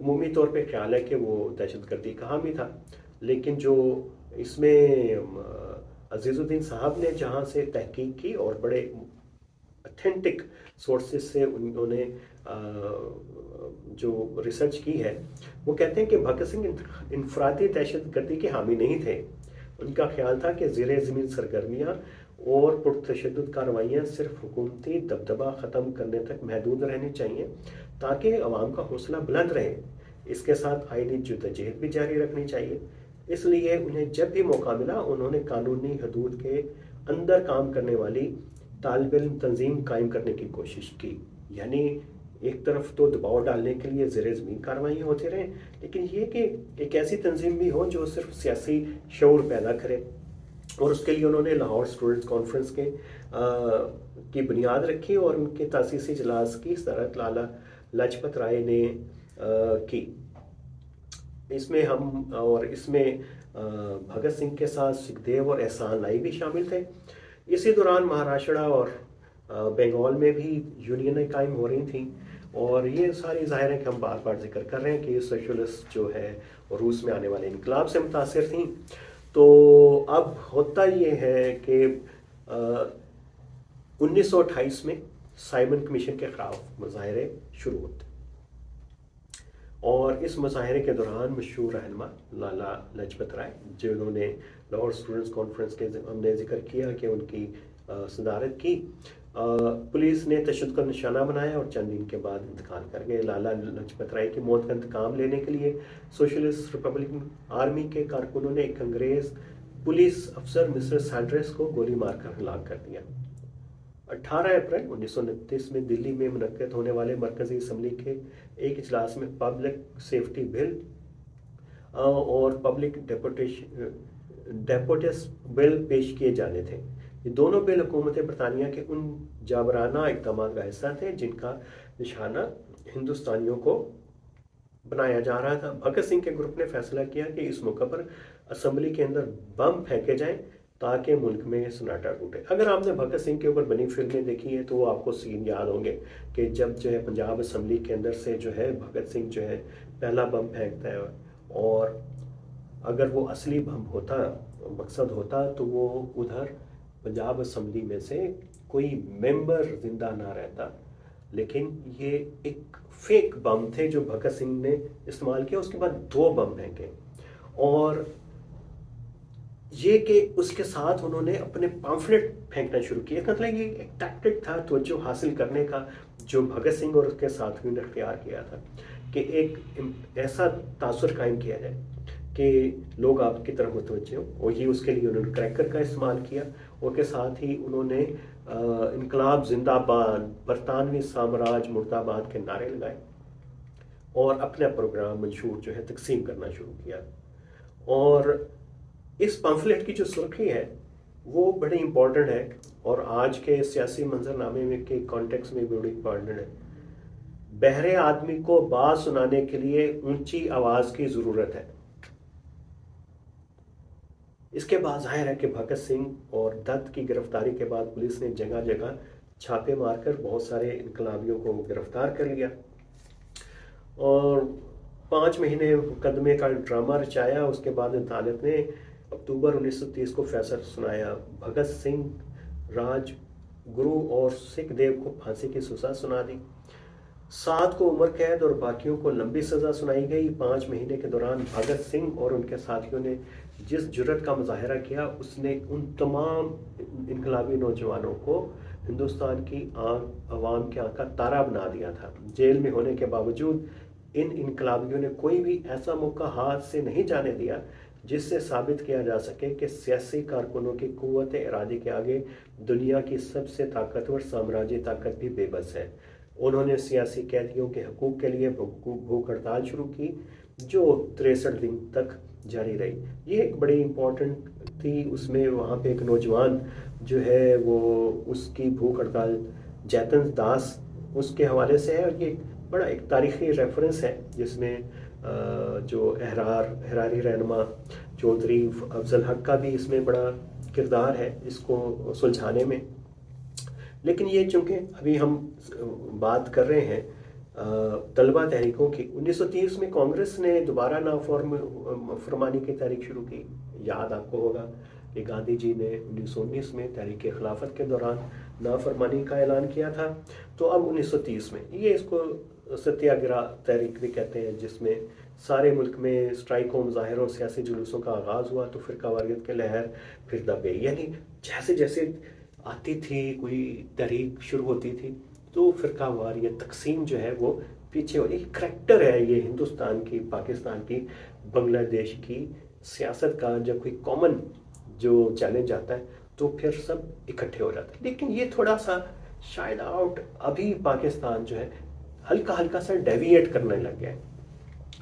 عمومی طور پہ خیال ہے کہ وہ دہشت گردی کا حامی تھا، لیکن جو اس میں عزیز الدین صاحب نے جہاں سے تحقیق کی اور بڑے اتھینٹک سورسز سے انہوں نے جو ریسرچ کی ہے، وہ کہتے ہیں کہ بھگت سنگھ انفرادی دہشت گردی کے حامی نہیں تھے۔ ان کا خیال تھا کہ زیر زمین سرگرمیاں اور پرتشدد کارروائیاں صرف حکومتی دبدبہ ختم کرنے تک محدود رہنی چاہیے تاکہ عوام کا حوصلہ بلند رہے۔ اس کے ساتھ آئینی جدوجہد بھی جاری رکھنی چاہیے۔ اس لیے انہیں جب بھی موقع ملا انہوں نے قانونی حدود کے اندر کام کرنے والی طالب علم تنظیم قائم کرنے کی کوشش کی۔ یعنی ایک طرف تو دباؤ ڈالنے کے لیے زیر زمین کارروائیاں ہوتی رہیں، لیکن یہ کہ ایک ایسی تنظیم بھی ہو جو صرف سیاسی شعور پیدا کرے، اور اس کے لیے انہوں نے لاہور اسٹوڈنٹس کانفرنس کی بنیاد رکھی اور ان کے تاسیسی اجلاس کی صدارت لالا لاجپت رائے نے کی۔ اس میں بھگت سنگھ کے ساتھ سکھدیو اور احسان لائی بھی شامل تھے۔ اسی دوران مہاراشٹرا اور بنگال میں بھی یونینیں قائم ہو رہی تھیں، اور یہ ساری ظاہر ہے کہ ہم بار بار ذکر کر رہے ہیں کہ یہ سوشلسٹ جو ہے روس میں آنے والے انقلاب سے متاثر تھیں۔ تو اب ہوتا یہ ہے کہ 1928 میں سائمن کمیشن کے خلاف مظاہرے شروع ہوتے، اور اس مظاہرے کے دوران مشہور رہنما لالا لاجپت رائے، جنہوں نے لاہور اسٹوڈنٹس کانفرنس کے ہم نے ذکر کیا کہ ان کی صدارت کی، پولیس نے تشدد کا نشانہ بنایا اور چند دن کے بعد انتقال کر گئے۔ لالا لاجپت رائے کی موت کا انتقام لینے کے لیے سوشلسٹ ریپبلکن آرمی کے کارکنوں نے ایک انگریز پولیس افسر مسٹر سینڈرس کو گولی مار کر ہلاک کر دیا۔ 18 اپریل 1929 میں دلی میں منعقد ہونے والے مرکزی اسمبلی کے ایک اجلاس میں پبلک سیفٹی بل اور پبلک ڈیپوٹس بل پیش کیے جانے تھے۔ یہ دونوں بل حکومت برطانیہ کے ان جابرانہ اقدامات کا حصہ تھے جن کا نشانہ ہندوستانیوں کو بنایا جا رہا تھا۔ بھگت سنگھ کے گروپ نے فیصلہ کیا کہ اس موقع پر اسمبلی کے اندر بم پھینکے جائیں تاکہ ملک میں سناٹا ٹوٹے۔ اگر آپ نے بھگت سنگھ کے اوپر بنی فلمیں دیکھی ہیں تو وہ آپ کو سین یاد ہوں گے کہ جب جو ہے پنجاب اسمبلی کے اندر سے جو ہے بھگت سنگھ جو ہے پہلا بم پھینکتا ہے، اور اگر وہ اصلی بم ہوتا، مقصد ہوتا، تو وہ ادھر پنجاب اسمبلی میں سے کوئی ممبر زندہ نہ رہتا، لیکن یہ ایک فیک بم تھے جو بھگت سنگھ نے استعمال کیا۔ اس کے بعد 2 بم پھینکے، اور یہ کہ اس کے ساتھ انہوں نے اپنے پامفلٹ پھینکنا شروع کیا۔ مطلب یہ ایک ٹیکٹک تھا توجہ حاصل کرنے کا جو بھگت سنگھ اور اس کے ساتھیوں نے اختیار کیا تھا کہ ایک ایسا تاثر قائم کیا جائے کہ لوگ آپ کی طرف متوجہ ہوں، اور یہ اس کے لیے انہوں نے کریکر کا استعمال کیا، اور کے ساتھ ہی انہوں نے انقلاب زندہ باد، برطانوی سامراج مرد آباد کے نعرے لگائے اور اپنا پروگرام منشور جو ہے تقسیم کرنا شروع کیا۔ اور اس پمفلٹ کی جو سرخی ہے وہ بڑی امپورٹنٹ ہے، اور آج کے سیاسی منظر نامے میں کے کانٹیکس میں بڑی امپورٹنٹ ہے۔ بہرے آدمی کو بات سنانے کے لیے اونچی آواز کی ضرورت ہے۔ اس کے بعد ظاہر ہے کہ بھگت سنگھ اور دت کی گرفتاری کے بعد پولیس نے جگہ جگہ چھاپے مار کر بہت سارے انقلابیوں کو گرفتار کر لیا، اور 5 مہینے مقدمے کا ڈرامہ رچایا۔ اس کے بعد عدالت نے اکتوبر 1930 کو فیصلہ سنایا۔ بھگت سنگھ، راج گرو اور سکھ دیو کو پھانسی کی سزا سنا دی۔ 7 کو عمر قید اور باقیوں کو لمبی سزا سنائی گئی۔ 5 مہینے کے دوران بھگت سنگھ اور ان کے ساتھیوں نے جس جرت کا مظاہرہ کیا، اس نے ان تمام انقلابی نوجوانوں کو ہندوستان کی عوام کے آنکھ کا تارا بنا دیا تھا۔ جیل میں ہونے کے باوجود ان انقلابیوں نے کوئی بھی ایسا موقع ہاتھ سے نہیں جانے دیا جس سے ثابت کیا جا سکے کہ سیاسی کارکنوں کی قوت ارادی کے آگے دنیا کی سب سے طاقتور سامراجی طاقت بھی بے بس ہے۔ انہوں نے سیاسی قیدیوں کے حقوق کے لیے بھوک ہڑتال شروع کی جو 63 دن تک جاری رہی۔ یہ ایک بڑی امپورٹنٹ تھی۔ اس میں وہاں پہ ایک نوجوان جو ہے وہ اس کی بھوک ہڑتال جیتن داس اس کے حوالے سے ہے، اور یہ بڑا ایک تاریخی ریفرنس ہے جس میں جو احراری رہنما چودھری افضل حق کا بھی اس میں بڑا کردار ہے اس کو سلجھانے میں۔ لیکن یہ چونکہ ابھی ہم بات کر رہے ہیں طلبہ تحریکوں کی 1930 میں کانگریس نے دوبارہ فرمانی کی تحریک شروع کی. یاد آپ کو ہوگا کہ گاندھی جی نے 1919 میں تحریک خلافت کے دوران نافرمانی کا اعلان کیا تھا. تو اب 1930 میں یہ اس کو ستیہ گرہ تحریک بھی کہتے ہیں، جس میں سارے ملک میں اسٹرائکوں، مظاہروں، سیاسی جلوسوں کا آغاز ہوا. تو فرقہ واریت کے لہر پھر دبے، یعنی جیسے جیسے آتی تھی کوئی تحریک شروع ہوتی تھی تو فرقہ واریت تقسیم جو ہے وہ پیچھے ہو. ایک کریکٹر ہے یہ ہندوستان کی، پاکستان کی، بنگلہ دیش کی سیاست کا. جب کوئی کامن جو چیلنج آتا ہے تو پھر سب اکٹھے ہو جاتے ہیں. لیکن یہ تھوڑا سا شاید ابھی پاکستان جو ہے ہلکا ہلکا سا ڈیویٹ کرنے لگ گیا ہے.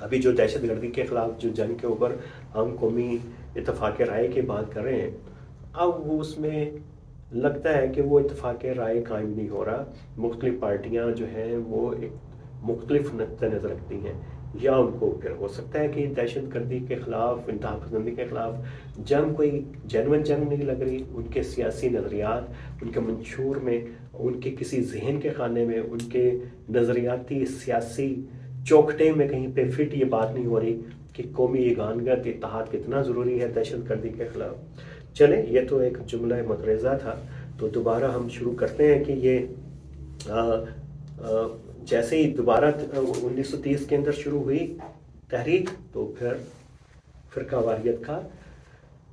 ابھی جو دہشت گردی کے خلاف جو جنگ کے اوپر ہم قومی اتفاق رائے کی بات کر رہے ہیں، اب وہ اس میں لگتا ہے کہ وہ اتفاق رائے قائم نہیں ہو رہا. مختلف پارٹیاں جو ہیں وہ ایک مختلف نقطہ نظر رکھتی ہیں، یا ان کو پھر ہو سکتا ہے کہ دہشت گردی کے خلاف، انتہا پسندی کے خلاف جنگ کوئی جینون جنگ نہیں لگ رہی. ان کے سیاسی نظریات، ان کے منشور میں، ان کے کسی ذہن کے خانے میں، ان کے نظریاتی سیاسی چوکھٹے میں کہیں پہ فٹ یہ بات نہیں ہو رہی کہ قومی یگانگت، اتحاد کتنا ضروری ہے دہشت گردی کے خلاف. چلیں، یہ تو ایک جملہ متریزہ تھا. تو دوبارہ ہم شروع کرتے ہیں کہ یہ جیسے ہی دوبارہ 1930 کے اندر شروع ہوئی تحریک تو پھر فرقہ واریت کا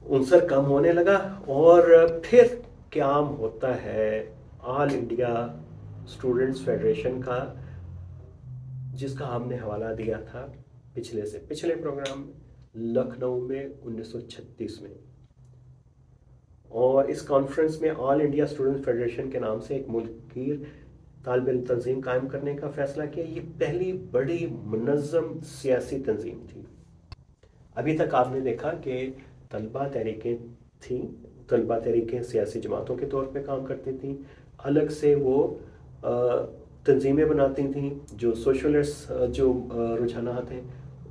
عنصر کم ہونے لگا، اور پھر قیام ہوتا ہے آل انڈیا اسٹوڈنٹس فیڈریشن کا، جس کا ہم نے حوالہ دیا تھا پچھلے پروگرام میں، لکھنؤ میں 1936 میں. اور اس کانفرنس میں آل انڈیا اسٹوڈنٹس فیڈریشن کے نام سے ایک ملک گیر طالب علم تنظیم قائم کرنے کا فیصلہ کیا. یہ پہلی بڑی منظم سیاسی تنظیم تھی. ابھی تک آپ نے دیکھا کہ طلبہ تحریکیں تھیں، طلبہ تحریکیں سیاسی جماعتوں کے طور پہ کام کرتی تھیں. الگ سے وہ تنظیمیں بناتی تھیں جو سوشلسٹ جو رجحانات ہیں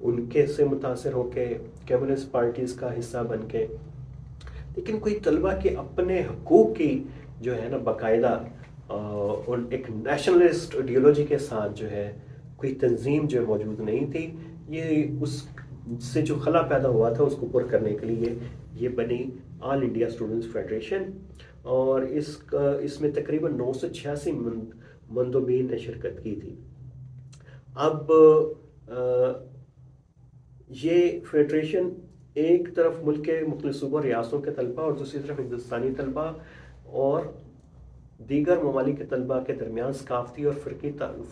ان کے سے متاثر ہو کے، کمیونسٹ پارٹیز کا حصہ بن کے. لیکن کوئی طلبہ کے اپنے حقوق کی جو ہے نا باقاعدہ اور ایک نیشنلسٹ آئیڈیالوجی کے ساتھ جو ہے کوئی تنظیم جو موجود نہیں تھی. یہ اس سے جو خلا پیدا ہوا تھا اس کو پر کرنے کے لیے یہ بنی آل انڈیا اسٹوڈنٹس فیڈریشن، اور اس میں تقریباً 986 مندوبین نے شرکت کی تھی. اب یہ فیڈریشن ایک طرف ملک کے مختلف صوبوں ریاستوں کے طلبہ اور دوسری طرف ہندوستانی طلبہ اور دیگر ممالک کے طلبہ کے درمیان ثقافتی اور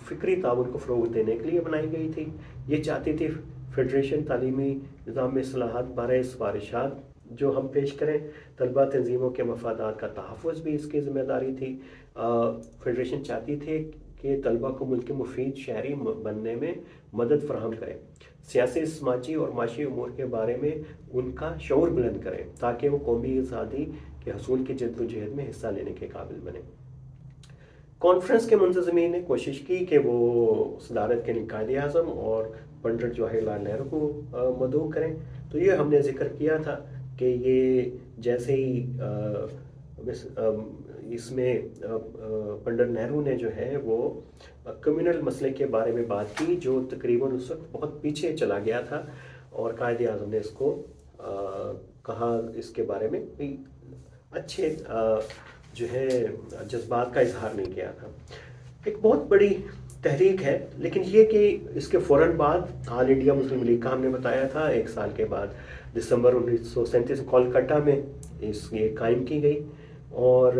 فکری تعاون کو فروغ دینے کے لیے بنائی گئی تھی. یہ چاہتی تھی فیڈریشن تعلیمی نظام میں اصلاحات بارے سفارشات جو ہم پیش کریں. طلبہ تنظیموں کے مفادات کا تحفظ بھی اس کی ذمہ داری تھی. فیڈریشن چاہتی تھی کہ طلبہ کو ملک کے مفید شہری بننے میں مدد فراہم کریں، سیاسی، سماجی اور معاشی امور کے بارے میں ان کا شعور بلند کریں تاکہ وہ قومی آزادی کے حصول کی جد و جہد میں حصہ لینے کے قابل بنے. کانفرنس کے منتظمین نے کوشش کی کہ وہ صدارت کے قائد اعظم اور پنڈت جواہر لال نہرو کو مدعو کریں. تو یہ ہم نے ذکر کیا تھا کہ یہ جیسے ہی اس میں پنڈت نہرو نے جو ہے وہ کمیونل مسئلے کے بارے میں بات کی جو تقریباً اس وقت بہت پیچھے چلا گیا تھا، اور قائد اعظم نے اس کو کہا، اس کے بارے میں اچھے جو ہے جذبات کا اظہار نہیں کیا تھا. ایک بہت بڑی تحریک ہے، لیکن یہ کہ اس کے فوراً بعد آل انڈیا مسلم لیگ کا ہم نے بتایا تھا 1 سال کے بعد دسمبر 1937 کولکتہ میں یہ قائم کی گئی. اور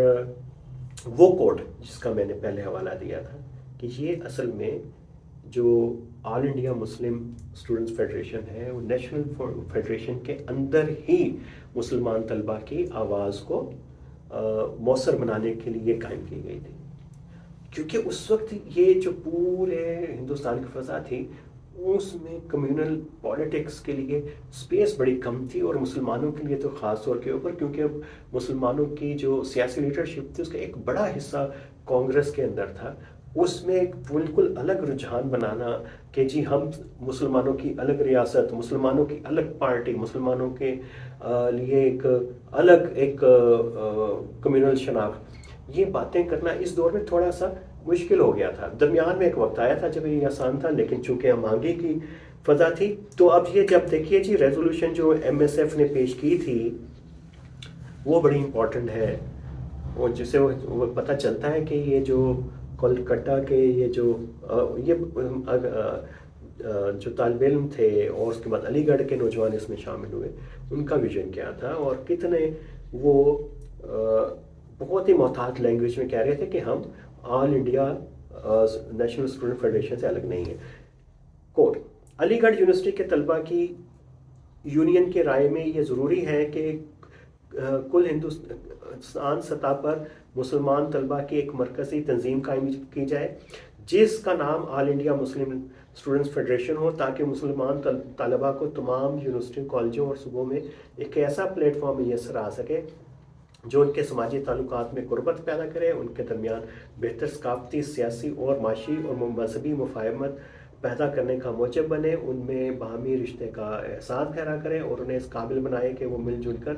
وہ کوڈ جس کا میں نے پہلے حوالہ دیا تھا کہ یہ اصل میں جو آل انڈیا مسلم اسٹوڈنٹس فیڈریشن ہے وہ نیشنل فیڈریشن کے اندر ہی مسلمان طلبہ کی آواز کو مؤثر بنانے کے لیے قائم کی گئی تھی. کیونکہ اس وقت یہ جو پورے ہندوستان کی فضا تھی اس میں کمیونل پولیٹکس کے لیے سپیس بڑی کم تھی، اور مسلمانوں کے لیے تو خاص طور کے اوپر، کیونکہ اب مسلمانوں کی جو سیاسی لیڈرشپ تھی اس کا ایک بڑا حصہ کانگریس کے اندر تھا. اس میں ایک بالکل الگ رجحان بنانا کہ جی ہم مسلمانوں کی الگ ریاست، مسلمانوں کی الگ پارٹی، مسلمانوں کے لیے ایک الگ ایک کمیونل شناخت، یہ باتیں کرنا اس دور میں تھوڑا سا مشکل ہو گیا تھا. درمیان میں ایک وقت آیا تھا جب یہ آسان تھا، لیکن چونکہ ہم آگے کی فضا تھی. تو اب یہ جب دیکھیے جی ریزولوشن جو ایم ایس ایف نے پیش کی تھی وہ بڑی امپورٹنٹ ہے، اور جسے وہ پتہ چلتا ہے کہ یہ جو کولکتہ کے یہ جو طالب علم تھے اور اس کے بعد علی گڑھ کے نوجوان اس میں شامل ہوئے، ان کا ویژن کیا تھا، اور کتنے وہ بہت ہی محتاط لینگویج میں کہہ رہے تھے کہ ہم آل انڈیا نیشنل اسٹوڈنٹ فیڈریشن سے الگ نہیں ہیں. کوٹ: علی گڑھ یونیورسٹی کے طلباء کی یونین کی رائے میں یہ ضروری ہے کہ کل ہندوستان سطح پر مسلمان طلباء کی ایک مرکزی تنظیم قائم کی جائے جس کا نام آل انڈیا مسلم اسٹوڈنٹس فیڈریشن ہو، تاکہ مسلمان طلباء کو تمام یونیورسٹی کالجوں اور صوبوں میں ایک ایسا پلیٹ فارم میسر آ سکے جو ان کے سماجی تعلقات میں قربت پیدا کرے، ان کے درمیان بہتر ثقافتی، سیاسی اور معاشی اور مذہبی مفاہمت پیدا کرنے کا موجب بنے، ان میں باہمی رشتے کا احساس گہرا کرے، اور انہیں اس قابل بنائے کہ وہ مل جل کر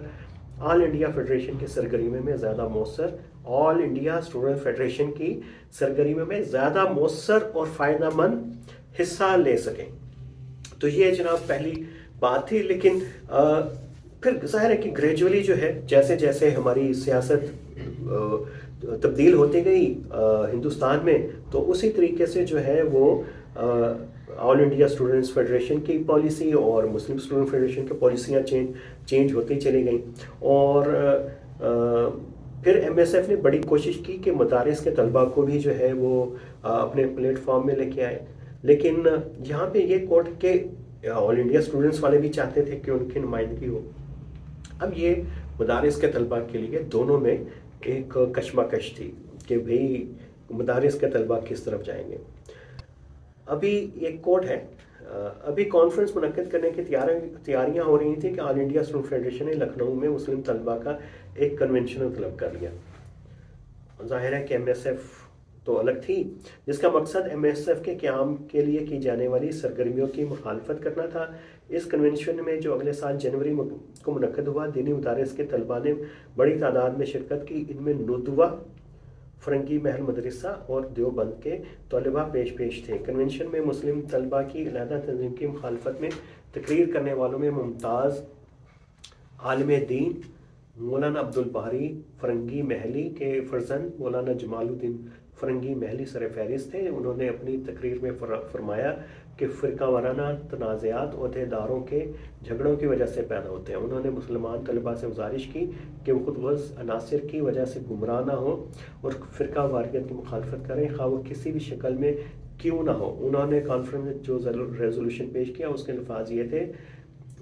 آل انڈیا فیڈریشن کی سرگرمیوں میں زیادہ مؤثر آل انڈیا اسٹوڈنٹ فیڈریشن کی سرگرمیوں میں زیادہ مؤثر اور فائدہ مند حصہ لے سکیں. تو یہ جناب پہلی بات تھی. لیکن پھر ظاہر ہے کہ گریجولی جو ہے جیسے جیسے ہماری سیاست تبدیل ہوتی گئی ہندوستان میں، تو اسی طریقے سے جو ہے وہ آل انڈیا اسٹوڈنٹس فیڈریشن کی پالیسی اور مسلم اسٹوڈنٹ فیڈریشن کی پالیسیاں چینج ہوتی چلی گئیں. اور پھر ایم ایس ایف نے بڑی کوشش کی کہ مدارس کے طلباء کو بھی جو ہے وہ اپنے پلیٹ فارم میں لے کے آئے. لیکن یہاں پہ یہ کوٹ کہ آل انڈیا اسٹوڈنٹس والے بھی چاہتے تھے کہ ان کی نمائندگی ہو. اب یہ مدارس کے طلباء کے لیے دونوں میں ایک کشمکش تھی کہ بھئی مدارس کے طلباء کس طرف جائیں گے. ابھی ایک کوٹ ہے، ابھی کانفرنس منعقد کرنے کی تیاریاں ہو رہی تھیں کہ آل انڈیا اسٹوڈنٹ فیڈریشن نے لکھنؤ میں مسلم طلباء کا ایک کنونشن طلب کر لیا. ظاہر ہے کہ ایم ایس ایف تو الگ تھی، جس کا مقصد ایم ایس ایف کے قیام کے لیے کی جانے والی سرگرمیوں کی مخالفت کرنا تھا. اس کنونشن میں جو اگلے سال جنوری کو منعقد ہوا، دینی مدارس کے طلباء نے بڑی تعداد میں شرکت کی. ان میں ندوہ، فرنگی محل مدرسہ اور دیوبند کے طلباء پیش تھے. کنونشن میں مسلم طلباء کی علیحدہ تنظیم کی مخالفت میں تقریر کرنے والوں میں ممتاز عالم دین مولانا عبدالباری فرنگی محلی کے فرزند مولانا جمال الدین فرنگی محلی سر فہرست تھے. انہوں نے اپنی تقریر میں فرمایا کہ فرقہ وارانہ تنازعات عہدے داروں کے جھگڑوں کی وجہ سے پیدا ہوتے ہیں. انہوں نے مسلمان طلباء سے گزارش کی کہ وہ خود غرض عناصر کی وجہ سے گمراہ نہ ہوں اور فرقہ واریت کی مخالفت کریں، خواہ وہ کسی بھی شکل میں کیوں نہ ہو. انہوں نے کانفرنس میں جو ریزولوشن پیش کیا اس کے الفاظ یہ تھے: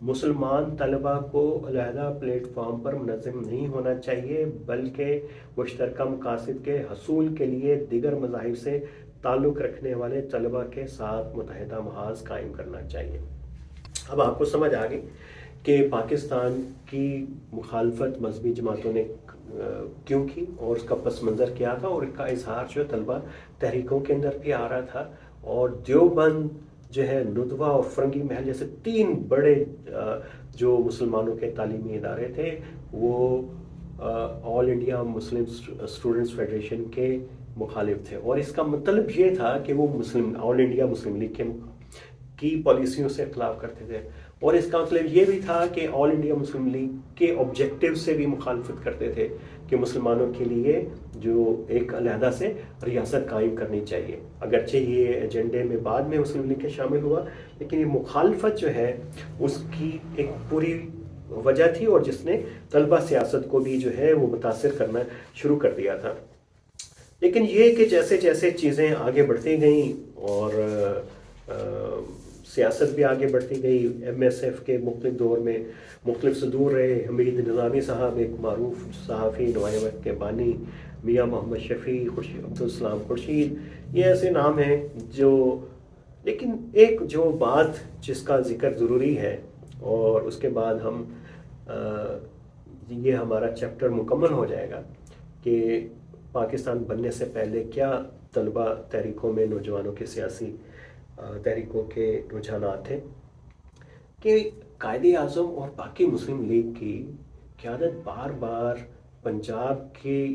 مسلمان طلباء کو علیحدہ پلیٹ فارم پر منظم نہیں ہونا چاہیے، بلکہ مشترکہ مقاصد کے حصول کے لیے دیگر مذاہب سے تعلق رکھنے والے طلباء کے ساتھ متحدہ محاذ قائم کرنا چاہیے. اب آپ کو سمجھ آ گئی کہ پاکستان کی مخالفت مذہبی جماعتوں نے کیوں کی اور اس کا پس منظر کیا تھا، اور اس کا اظہار جو طلباء تحریکوں کے اندر بھی آ رہا تھا. اور دیوبند جو ہے، ندوہ اور فرنگی محل جیسے تین بڑے جو مسلمانوں کے تعلیمی ادارے تھے وہ آل انڈیا مسلم اسٹوڈنٹس فیڈریشن کے مخالف تھے. اور اس کا مطلب یہ تھا کہ وہ آل انڈیا مسلم لیگ کی پالیسیوں سے اختلاف کرتے تھے، اور اس کا مطلب یہ بھی تھا کہ آل انڈیا مسلم لیگ کے آبجیکٹیو سے بھی مخالفت کرتے تھے کہ مسلمانوں کے لیے جو ایک علیحدہ سے ریاست قائم کرنی چاہیے. اگرچہ یہ ایجنڈے میں بعد میں مسلم لیگ کے شامل ہوا، لیکن یہ مخالفت جو ہے اس کی ایک پوری وجہ تھی، اور جس نے طلبہ سیاست کو بھی جو ہے وہ متاثر کرنا شروع کر دیا تھا. لیکن یہ کہ جیسے جیسے چیزیں آگے بڑھتی گئیں اور سیاست بھی آگے بڑھتی گئی، ایم ایس ایف کے مختلف دور میں مختلف صدور رہے. حمید نظامی صاحب ایک معروف صحافی، نوائے وقت کے بانی، میاں محمد شفیع، عبدالسلام خورشید، یہ ایسے نام ہیں جو، لیکن ایک جو بات جس کا ذکر ضروری ہے، اور اس کے بعد ہم یہ ہمارا چیپٹر مکمل ہو جائے گا کہ پاکستان بننے سے پہلے کیا طلبہ تحریکوں میں نوجوانوں کے سیاسی تحریکوں کے رجحانات تھے، کہ قائد اعظم اور باقی مسلم لیگ کی قیادت بار بار پنجاب کی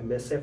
MSF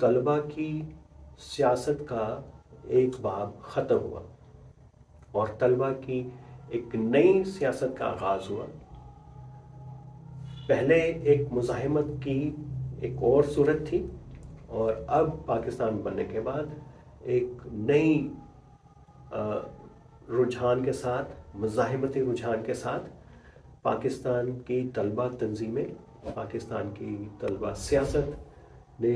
طلبہ کی سیاست کا ایک باب ختم ہوا اور طلبہ کی ایک نئی سیاست کا آغاز ہوا۔ پہلے ایک مزاحمت کی ایک اور صورت تھی، اور اب پاکستان بننے کے بعد ایک نئی رجحان کے ساتھ، مزاحمتی رجحان کے ساتھ پاکستان کی طلبہ تنظیمیں، پاکستان کی طلبہ سیاست نے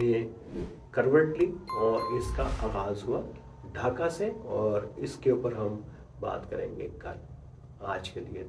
کروٹ لی اور اس کا آغاز ہوا ڈھاکہ سے، اور اس کے اوپر ہم بات کریں گے کل۔ آج کے لیے